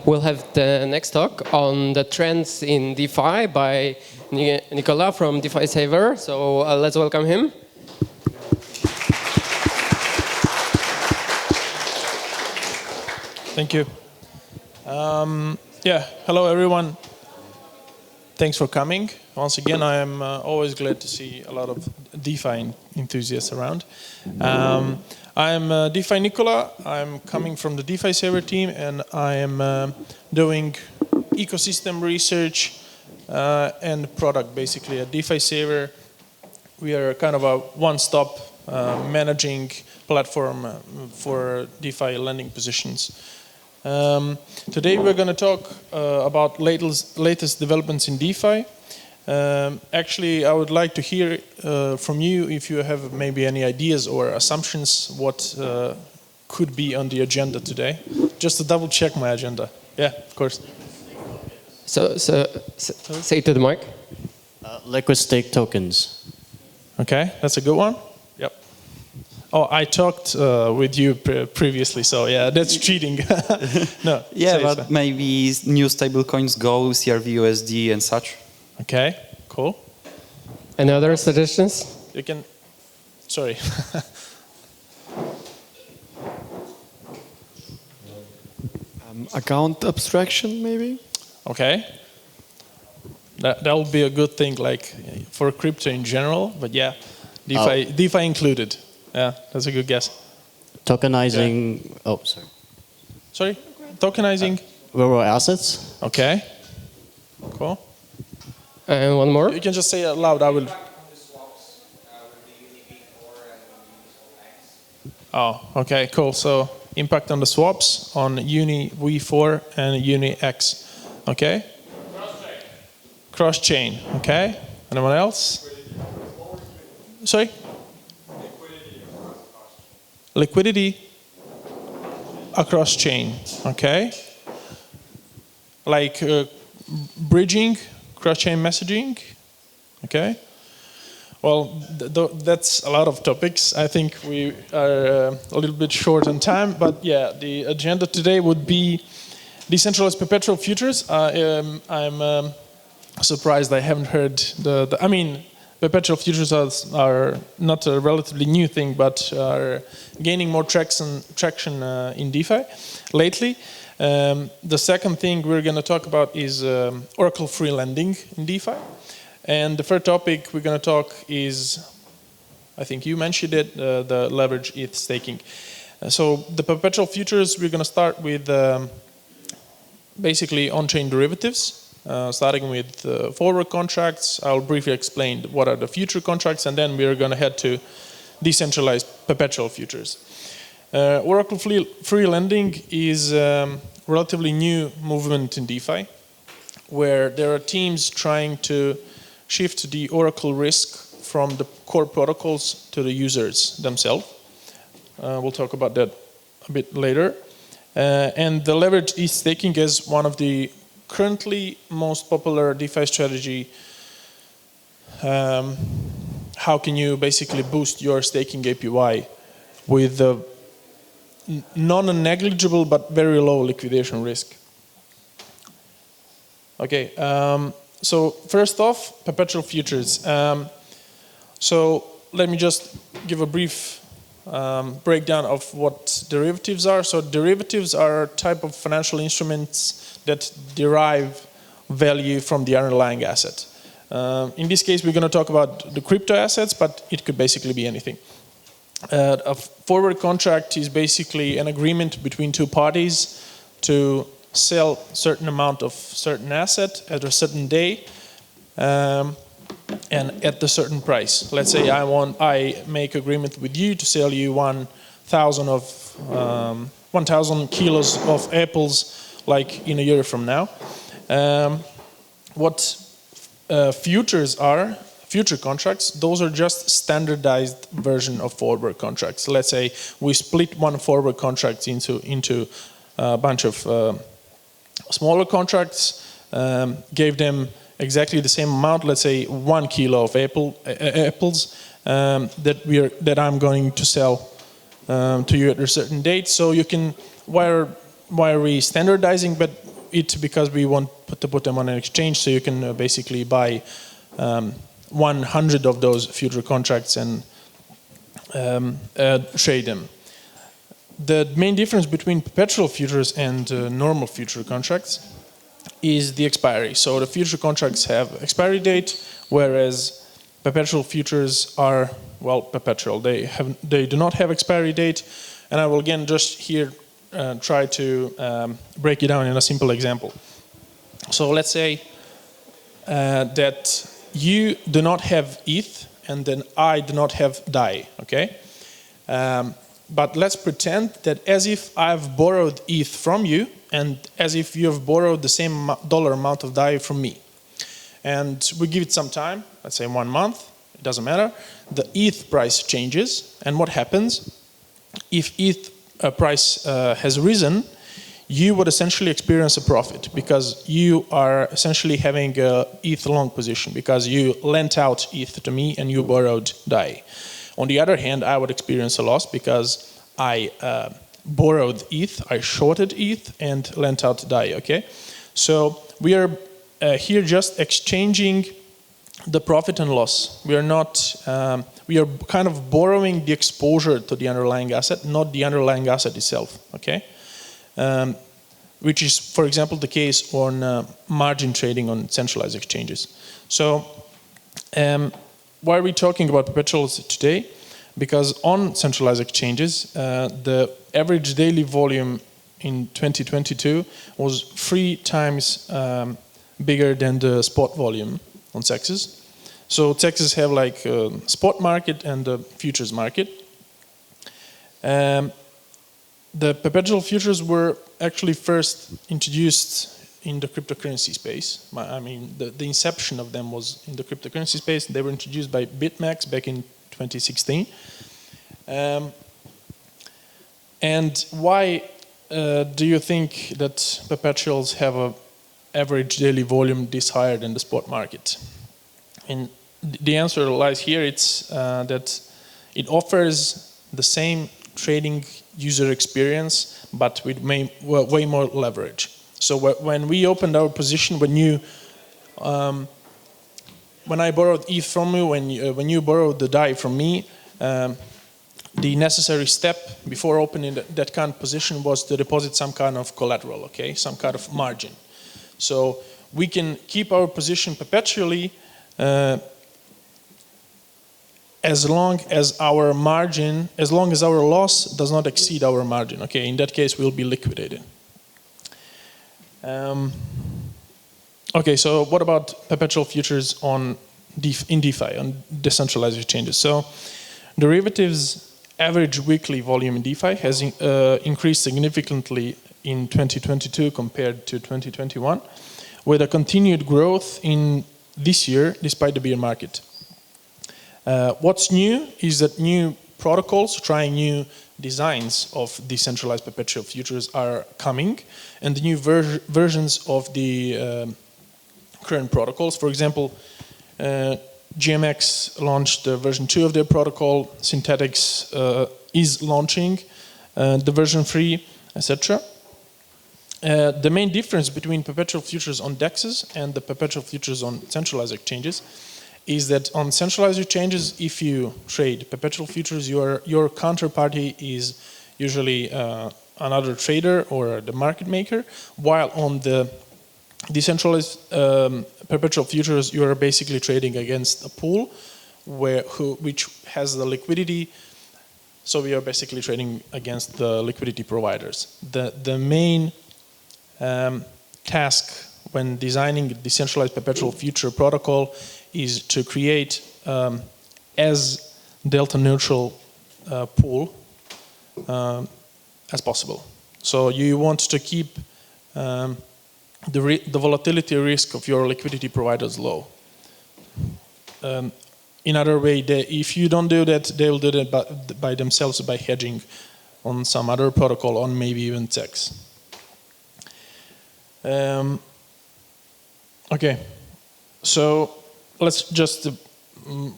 We'll have the next talk on the trends in DeFi by Nicola from DeFi Saver. So let's welcome him. Thank you. Hello everyone. Thanks for coming. Once again, I am always glad to see a lot of DeFi enthusiasts around. I'm DeFi Nicola. I'm coming from the DeFi Saver team, and I am doing ecosystem research and product, basically. At DeFi Saver, we are kind of a one-stop managing platform for DeFi lending positions. Today we're going to talk about latest developments in DeFi. Actually, I would like to hear from you if you have maybe any ideas or assumptions what could be on the agenda today. Just to double check my agenda. Yeah, of course. So say to the mic. Liquid stake tokens. Okay, that's a good one. Yep. Oh, I talked with you previously, so yeah, that's cheating. No. Yeah, but maybe new stablecoins, Go, CRV, USD, and such. Okay, cool. Any other suggestions? You can. Sorry. Account abstraction, maybe? Okay. That would be a good thing, like for crypto in general, but yeah, DeFi included. Yeah, that's a good guess. Tokenizing. Yeah. Oh, sorry. Sorry? Tokenizing? Real assets. Okay. Cool. And one more. You can just say it loud. I will. Oh, okay, cool. So impact on the swaps on Uni V4 and Uni X. Okay. Cross chain. Okay. Anyone else? Sorry. Liquidity across chain. Okay. Like bridging. Cross-chain messaging, okay. Well, that's a lot of topics. I think we are a little bit short on time, but yeah, the agenda today would be decentralized perpetual futures. I'm surprised I haven't heard I mean, perpetual futures are not a relatively new thing, but are gaining more traction in DeFi lately. The second thing we're going to talk about is Oracle-free lending in DeFi. And the third topic we're going to talk is, I think you mentioned it, the leverage ETH staking. So the perpetual futures, we're going to start with basically on-chain derivatives, starting with forward contracts. I'll briefly explain what are the future contracts, and then we're going to head to decentralized perpetual futures. Oracle-free lending is a relatively new movement in DeFi, where there are teams trying to shift the Oracle risk from the core protocols to the users themselves. We'll talk about that a bit later. And the leverage ETH staking is one of the currently most popular DeFi strategy. How can you basically boost your staking APY with the non-negligible but very low liquidation risk? Okay, so first off, perpetual futures. So let me just give a brief breakdown of what derivatives are. So derivatives are a type of financial instruments that derive value from the underlying asset. In this case, we're going to talk about the crypto assets, but it could basically be anything. A forward contract is basically an agreement between two parties to sell a certain amount of certain asset at a certain day and at a certain price. Let's say I make agreement with you to sell you 1,000 kilos of apples like in a year from now. What futures are, future contracts, those are just standardized version of forward contracts. Let's say we split one forward contract into a bunch of smaller contracts, gave them exactly the same amount, let's say 1 kilo of apples that I'm going to sell to you at a certain date. So you can wire why are we standardizing? But it's because we want to put them on an exchange, so you can basically buy 100 of those future contracts and trade them. The main difference between perpetual futures and normal future contracts is the expiry. So the future contracts have expiry date, whereas perpetual futures are, well, perpetual. They do not have expiry date, and I will again just here try to break it down in a simple example. So let's say that you do not have ETH, and then I do not have DAI, okay? But let's pretend that as if I've borrowed ETH from you, and as if you have borrowed the same dollar amount of DAI from me. And we give it some time, let's say 1 month, it doesn't matter. The ETH price changes, and what happens? If ETH price has risen, you would essentially experience a profit because you are essentially having a ETH long position because you lent out ETH to me and you borrowed DAI. On the other hand, I would experience a loss because I borrowed ETH, I shorted ETH and lent out DAI, okay? So we are here just exchanging the profit and loss. We are not, we are kind of borrowing the exposure to the underlying asset, not the underlying asset itself, okay? Which is, for example, the case on margin trading on centralized exchanges. So why are we talking about perpetuals today? Because on centralized exchanges, the average daily volume in 2022 was 3 times bigger than the spot volume on CEXs. So CEXs have like a spot market and a futures market. The perpetual futures were actually first introduced in the cryptocurrency space. I mean, the inception of them was in the cryptocurrency space. They were introduced by BitMEX back in 2016. And why do you think that perpetuals have an average daily volume this higher than the spot market? And the answer lies here. It's that it offers the same trading user experience, but with way more leverage. So when we opened our position, when I borrowed ETH from you, when you borrowed the DAI from me, the necessary step before opening that kind of position was to deposit some kind of collateral, okay, some kind of margin. So we can keep our position perpetually as long as our margin, as long as our loss does not exceed our margin, okay? In that case, we'll be liquidated. Okay, so what about perpetual futures in DeFi, on decentralized exchanges? So derivatives average weekly volume in DeFi has increased significantly in 2022 compared to 2021, with a continued growth in this year despite the bear market. What's new is that new protocols trying new designs of decentralized perpetual futures are coming, and the new versions of the current protocols. For example, GMX launched version 2 of their protocol, Synthetics is launching the version 3, etc. The main difference between perpetual futures on DEXs and the perpetual futures on centralized exchanges is that on centralized exchanges, if you trade perpetual futures, your counterparty is usually another trader or the market maker, while on the decentralized perpetual futures, you are basically trading against a pool which has the liquidity. So we are basically trading against the liquidity providers. The main task when designing a decentralized perpetual future protocol is to create as delta neutral pool as possible. So you want to keep the volatility risk of your liquidity providers low. In other way, if you don't do that, they will do that by themselves by hedging on some other protocol, on maybe even CEX. Okay, so let's just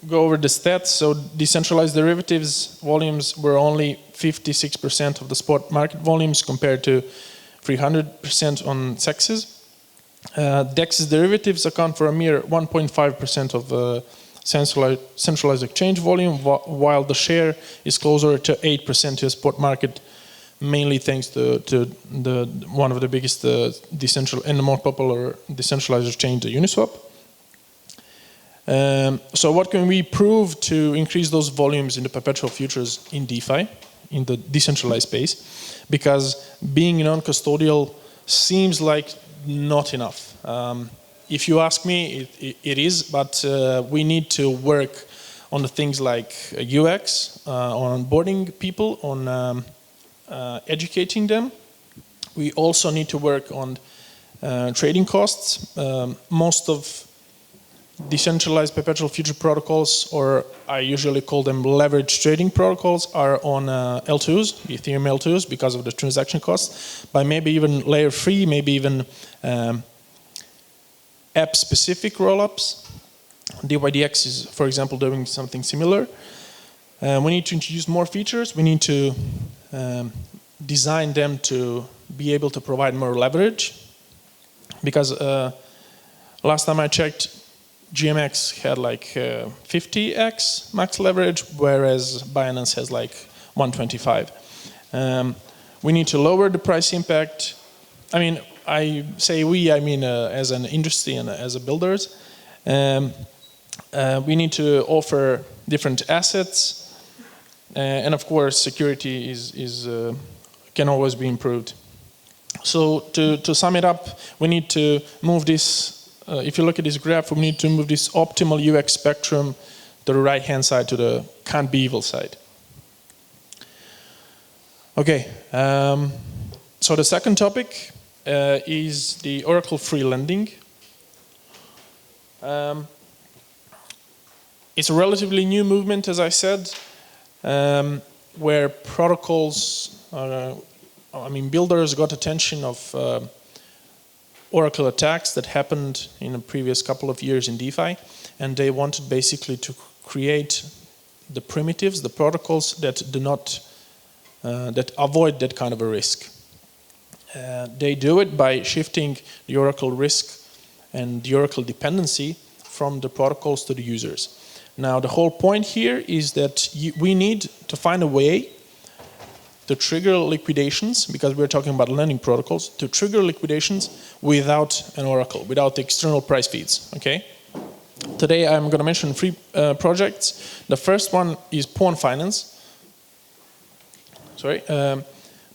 go over the stats. So decentralized derivatives volumes were only 56% of the spot market volumes compared to 300% on CEXs. DEX's derivatives account for a mere 1.5% of centralized exchange volume, while the share is closer to 8% to the spot market, mainly thanks to one of the biggest decentralized and the more popular decentralized exchange, the Uniswap. So what can we prove to increase those volumes in the perpetual futures in DeFi, in the decentralized space? Because being non-custodial seems like not enough. If you ask me, it is, but we need to work on the things like UX, on onboarding people, on educating them. We also need to work on trading costs. Most of decentralized perpetual future protocols, or I usually call them leverage trading protocols, are on L2s, Ethereum L2s, because of the transaction costs, but maybe even layer 3, maybe even app-specific rollups. DYDX is, for example, doing something similar. We need to introduce more features. We need to design them to be able to provide more leverage. Because last time I checked, GMX had like 50x max leverage, whereas Binance has like 125. We need to lower the price impact. I mean, I say we, I mean as an industry and as a builders. We need to offer different assets, and of course, security can always be improved. So to sum it up, we need to move this. If you look at this graph, we need to move this optimal UX spectrum to the right-hand side, to the can't be evil side. Okay, so the second topic is the Oracle free lending. It's a relatively new movement, as I said, where protocols, builders got attention of Oracle attacks that happened in the previous couple of years in DeFi, and they wanted basically to create the primitives, the protocols that do not, that avoid that kind of a risk. They do it by shifting the Oracle risk and the Oracle dependency from the protocols to the users. Now, the whole point here is that we need to find a way to trigger liquidations, because we're talking about lending protocols, to trigger liquidations without an Oracle, without the external price feeds, okay? Today I'm going to mention 3 projects. The first one is Pawn Finance. Sorry.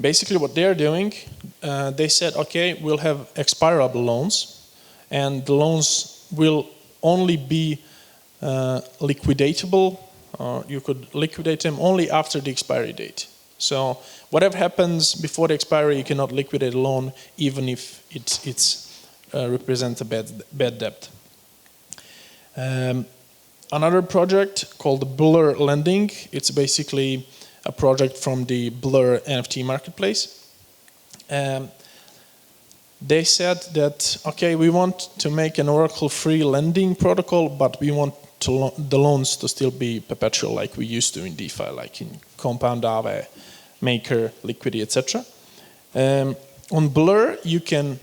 Basically what they're doing, they said, okay, we'll have expirable loans, and the loans will only be liquidatable, or you could liquidate them only after the expiry date. So whatever happens before the expiry, you cannot liquidate a loan, even if it represents a bad debt. Another project called Blur Lending. It's basically a project from the Blur NFT marketplace. They said that, okay, we want to make an Oracle-free lending protocol, but we want the loans to still be perpetual, like we used to in DeFi, like in Compound, Aave, Maker, Liquidity, etc. On Blur, you can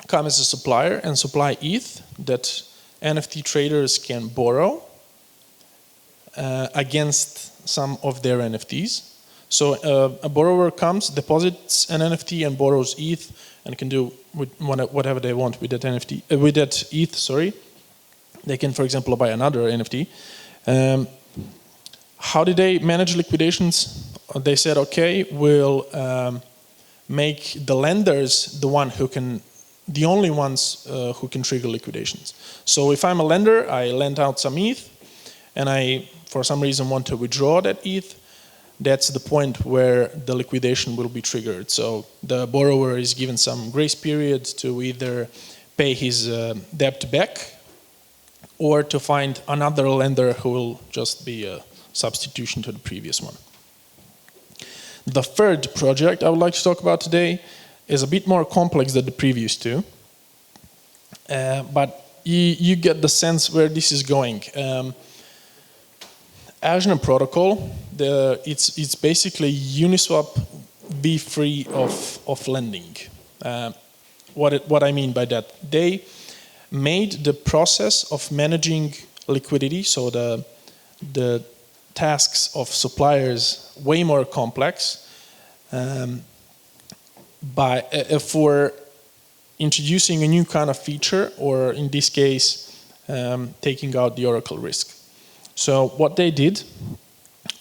come as a supplier and supply ETH that NFT traders can borrow against some of their NFTs. So a borrower comes, deposits an NFT and borrows ETH, and can do with whatever they want with that NFT, with that ETH. Sorry, they can, for example, buy another NFT. How did they manage liquidations? They said, okay, we'll make the lenders the only ones who can trigger liquidations. So if I'm a lender, I lend out some ETH, and I, for some reason, want to withdraw that ETH, that's the point where the liquidation will be triggered. So the borrower is given some grace period to either pay his debt back, or to find another lender who will just be a substitution to the previous one. The third project I would like to talk about today is a bit more complex than the previous two, but you get the sense where this is going. Azure protocol, it's basically Uniswap V3 of lending. What I mean by that, they made the process of managing liquidity, so the tasks of suppliers, way more complex for introducing a new kind of feature, or in this case, taking out the Oracle risk. So what they did,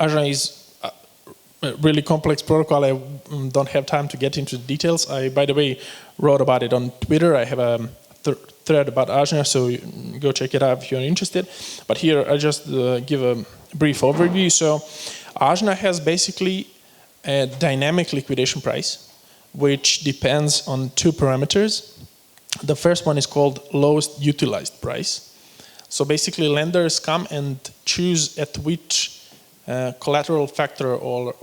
Ajna is a really complex protocol. I don't have time to get into the details. I, by the way, wrote about it on Twitter. I have a thread about Ajna, so go check it out if you're interested. But here I just give a brief overview. So Ajna has basically a dynamic liquidation price, which depends on two parameters. The first one is called lowest utilized price. So basically lenders come and choose at which collateral factor or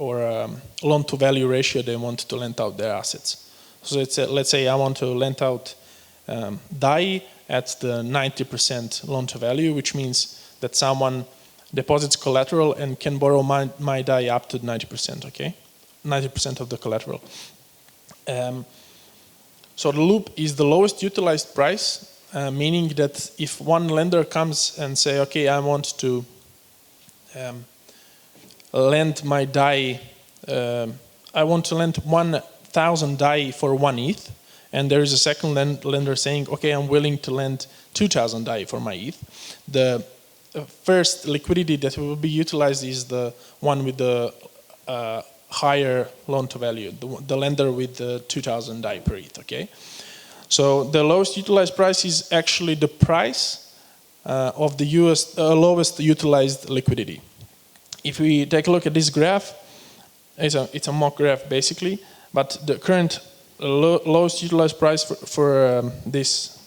loan to value ratio they want to lend out their assets. So let's say I want to lend out DAI at the 90% loan to value, which means that someone deposits collateral and can borrow my DAI up to 90%, okay? 90% of the collateral. So the loop is the lowest utilized price, meaning that if one lender comes and say, okay, I want to lend my DAI, I want to lend 1,000 DAI for 1 ETH, and there is a second lender saying, okay, I'm willing to lend 2,000 DAI for my ETH. The first liquidity that will be utilized is the one with the higher loan to value, the lender with the 2,000 DAI per ETH, okay? So the lowest utilized price is actually the price of the lowest utilized liquidity. If we take a look at this graph, it's a mock graph basically, but the current lowest utilized price for this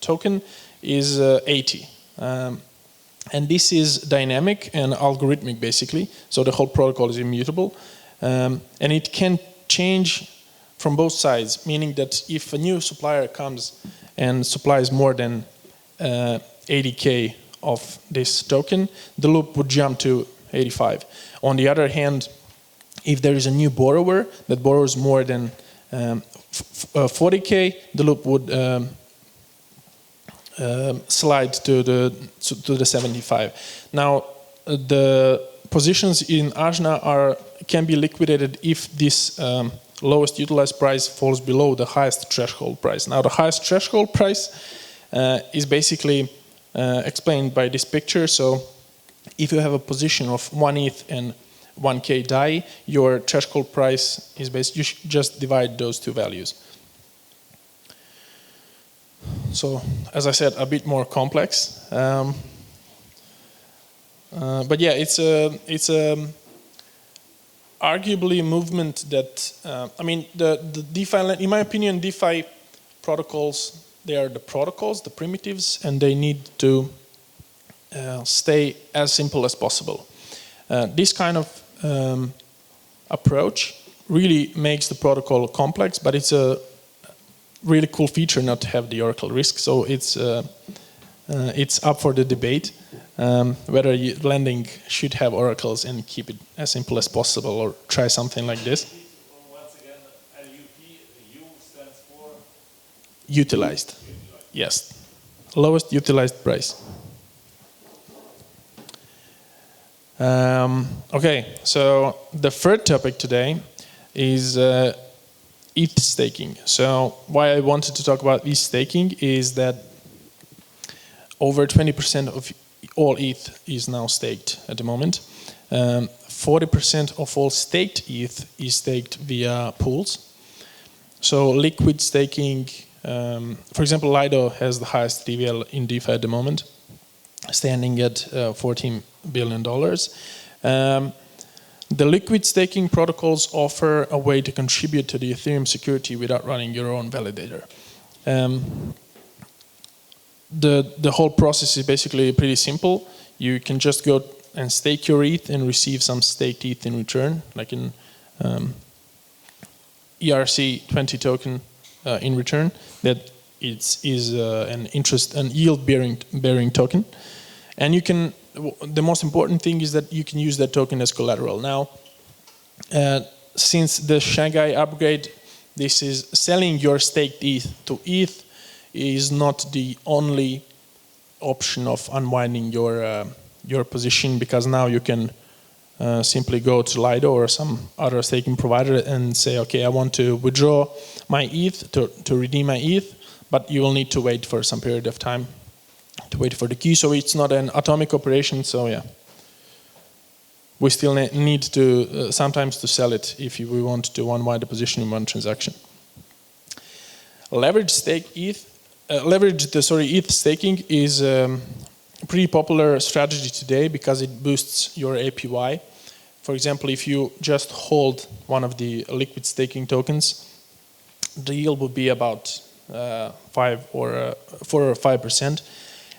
token is 80. And this is dynamic and algorithmic basically, so the whole protocol is immutable. And it can change from both sides, meaning that if a new supplier comes and supplies more than 80K of this token, the loop would jump to 85. On the other hand, if there is a new borrower that borrows more than 40K, the loop would slide to the 75. Now, the positions in Ajna can be liquidated if this lowest utilized price falls below the highest threshold price. Now, the highest threshold price is basically explained by this picture. So, if you have a position of 1 ETH and 1K DAI, your threshold price is basically, you should just divide those two values. So, as I said, a bit more complex. But yeah, it's arguably a movement that, I mean, the DeFi, in my opinion, DeFi protocols, they are the protocols, the primitives, and they need to stay as simple as possible. This kind of approach really makes the protocol complex, but it's a really cool feature not to have the Oracle risk. So it's up for the debate whether lending should have oracles and keep it as simple as possible, or try something like this. Once again, LUP, U stands for? Utilized. Yes. Lowest utilized price. Okay, so the third topic today is ETH staking. So why I wanted to talk about ETH staking is that over 20% of all ETH is now staked at the moment. 40% of all staked ETH is staked via pools. So liquid staking, for example, Lido has the highest TVL in DeFi at the moment, standing at $14 billion. The liquid staking protocols offer a way to contribute to the Ethereum security without running your own validator. The whole process is basically pretty simple. You can just go and stake your ETH and receive some staked ETH in return, like an ERC20 token in return. That is an yield-bearing token, and you can. The most important thing is that you can use that token as collateral. Now, since the Shanghai upgrade, This is selling your staked ETH to ETH is not the only option of unwinding your position, because now you can simply go to Lido or some other staking provider and say, okay, I want to withdraw my ETH to redeem my ETH, but you will need to wait for some period of time to wait for the key. So it's not an atomic operation. So yeah, we still need to sometimes to sell it if we want to unwind the position in one transaction. Leveraged ETH staking is a pretty popular strategy today because it boosts your APY. For example, if you just hold one of the liquid staking tokens, the yield would be about 4 or 5%.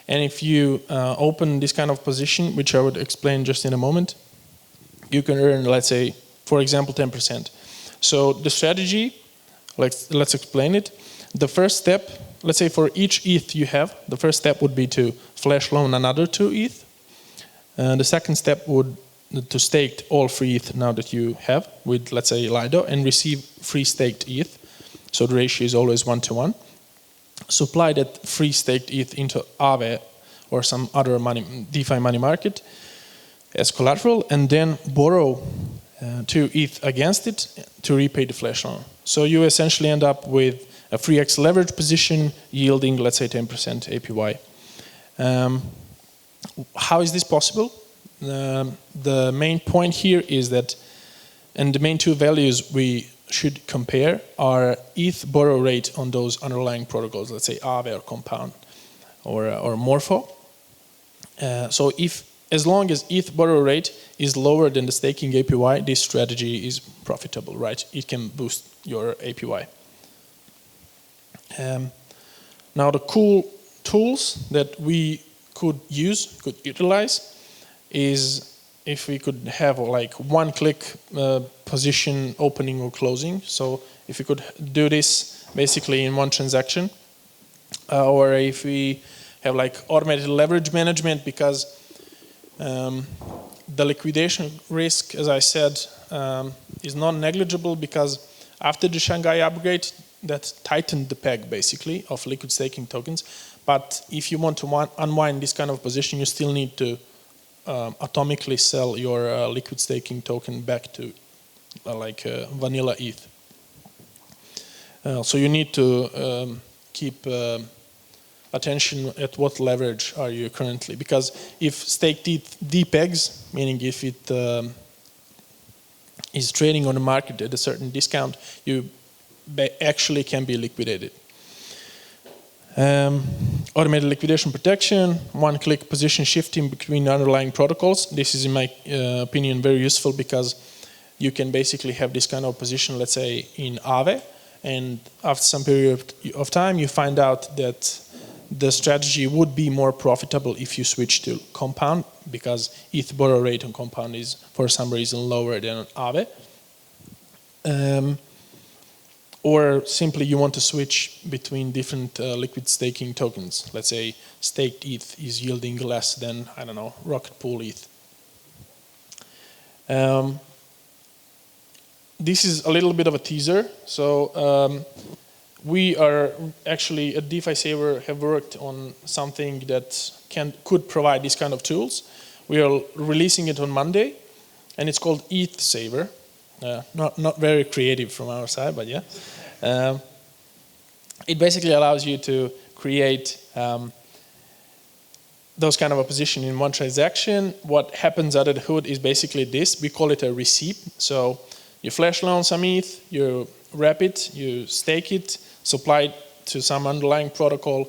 And if you open this kind of position, which I would explain just in a moment, you can earn, let's say, for example, 10%. So the strategy, let's explain it. The first step, let's say for each ETH you have, the first step would be to flash loan another 2 ETH. The second step would to stake all free ETH now that you have with, let's say, Lido, and receive free staked ETH. So the ratio is always 1-to-1. Supply that free staked ETH into Aave or some other DeFi money market as collateral, and then borrow 2 ETH against it to repay the flash loan. So you essentially end up with a 3x leverage position yielding, let's say, 10% APY. How is this possible? The main point here is that, and the main 2 values we should compare are ETH borrow rate on those underlying protocols, let's say Aave or Compound or Morpho. So as long as ETH borrow rate is lower than the staking APY, this strategy is profitable, right? It can boost your APY. Now the cool tools that we could utilize is if we could have like one-click position opening or closing. So if we could do this basically in one transaction, or if we have like automated leverage management, because the liquidation risk, as I said, is not negligible, because after the Shanghai upgrade, that tightened the peg basically of liquid staking tokens. But if you want to unwind this kind of position, you still need to atomically sell your liquid staking token back to vanilla ETH. So you need to keep attention at what leverage are you currently, because if staked ETH depegs, meaning if it is trading on the market at a certain discount, you actually can be liquidated. Automated liquidation protection, one-click position shifting between underlying protocols. This is, in my opinion, very useful, because you can basically have this kind of position, let's say, in Aave, and after some period of time, you find out that the strategy would be more profitable if you switch to Compound, because ETH borrow rate on Compound is, for some reason, lower than on Aave. Or simply you want to switch between different liquid staking tokens. Let's say staked ETH is yielding less than, I don't know, Rocket Pool ETH. This is a little bit of a teaser. So we are actually at DeFi Saver have worked on something that could provide these kind of tools. We are releasing it on Monday, and it's called ETH Saver. Not very creative from our side, but yeah. It basically allows you to create those kind of a position in one transaction. What happens under the hood is basically this. We call it a receipt. So you flash loan some ETH, you wrap it, you stake it, supply it to some underlying protocol,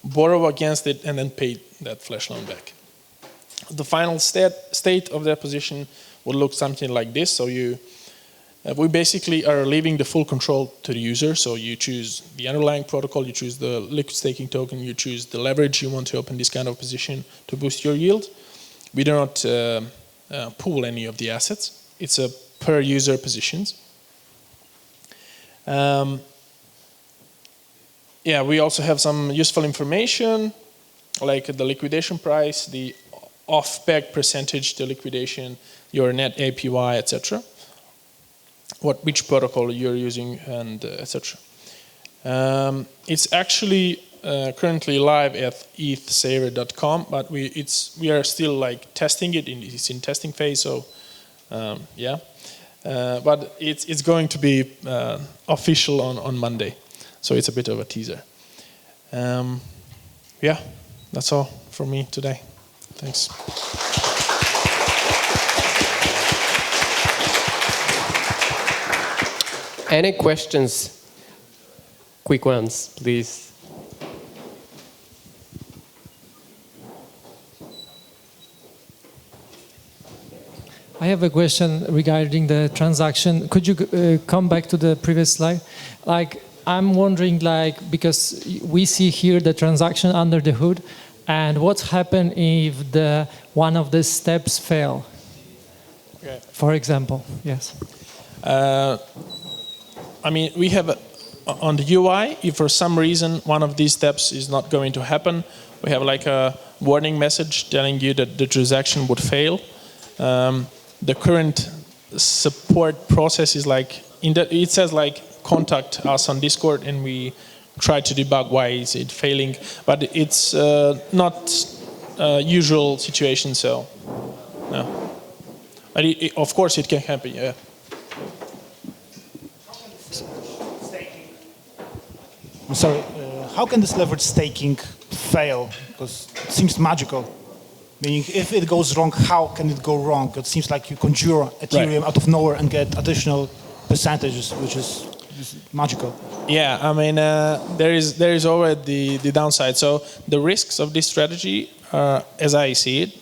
borrow against it, and then pay that flash loan back. The final state of that position would look something like this. So we basically are leaving the full control to the user. So you choose the underlying protocol, you choose the liquid staking token, you choose the leverage you want to open this kind of position to boost your yield. We do not pool any of the assets. It's a per user positions. Yeah, we also have some useful information, like the liquidation price, the off-peg percentage to liquidation, your net APY, etc. which protocol you're using, and etc. It's actually currently live at ETHWarsaw.com, but we are still like testing it. It's in testing phase, so yeah. But it's going to be official on Monday, so it's a bit of a teaser. Yeah, that's all from me today. Thanks. Any questions? Quick ones, please. I have a question regarding the transaction. Could you come back to the previous slide? Like, I'm wondering, like, because we see here the transaction under the hood, and what's happened if one of the steps fail? Okay. For example, yes. I mean, we have on the UI, if for some reason one of these steps is not going to happen, we have like a warning message telling you that the transaction would fail. The current support process is like, it says like, contact us on Discord, and we try to debug why is it failing. But it's not a usual situation, so no. But of course it can happen, yeah. I'm sorry, how can this leverage staking fail? Because it seems magical. Meaning, if it goes wrong, how can it go wrong? It seems like you conjure Ethereum out of nowhere and get additional percentages, which is magical. Yeah, I mean, there is already the downside. So the risks of this strategy, as I see it,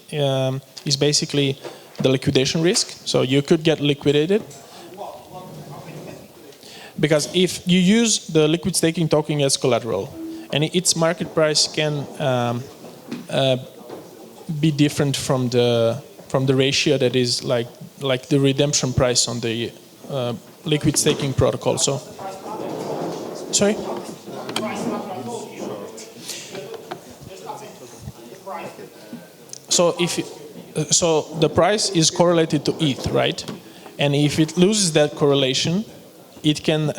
is basically the liquidation risk. So you could get liquidated. Because if you use the liquid staking token as collateral, and its market price can be different from the ratio that is like the redemption price on the liquid staking protocol. So, sorry. So the price is correlated to ETH, right? And if it loses that correlation, it can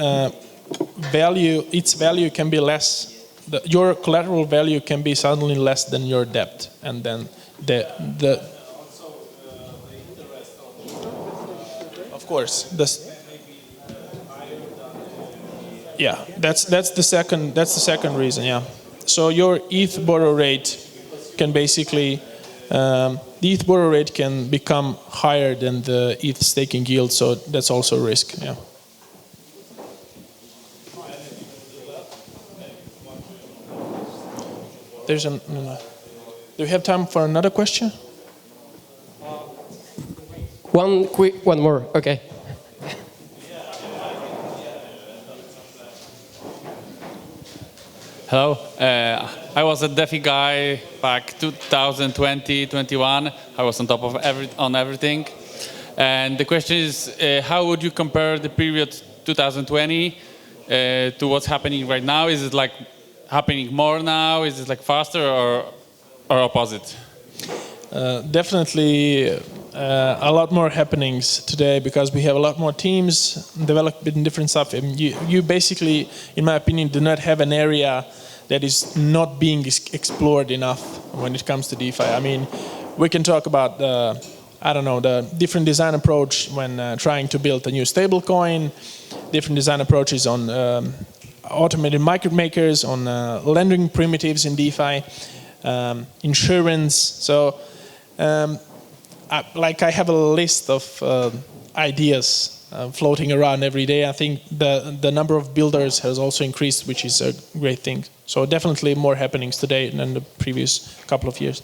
its value can be less. Your collateral value can be suddenly less than your debt, and then the of course yeah, that's the second reason, yeah. So your ETH borrow rate can basically the ETH borrow rate can become higher than the ETH staking yield, so that's also a risk, yeah. Do we have time for another question? One more, okay. Hello, I was a DeFi guy back 2020, 21. I was on top of everything. And the question is, how would you compare the period 2020 to what's happening right now? Is it like happening more now? Is it like faster or opposite? Definitely a lot more happenings today, because we have a lot more teams developing different stuff. And you basically, in my opinion, do not have an area that is not being explored enough when it comes to DeFi. I mean, we can talk about the different design approach when trying to build a new stablecoin, different design approaches on automated market makers, on lending primitives in DeFi, insurance. So, I have a list of ideas floating around every day. I think the number of builders has also increased, which is a great thing. So definitely more happenings today than the previous couple of years.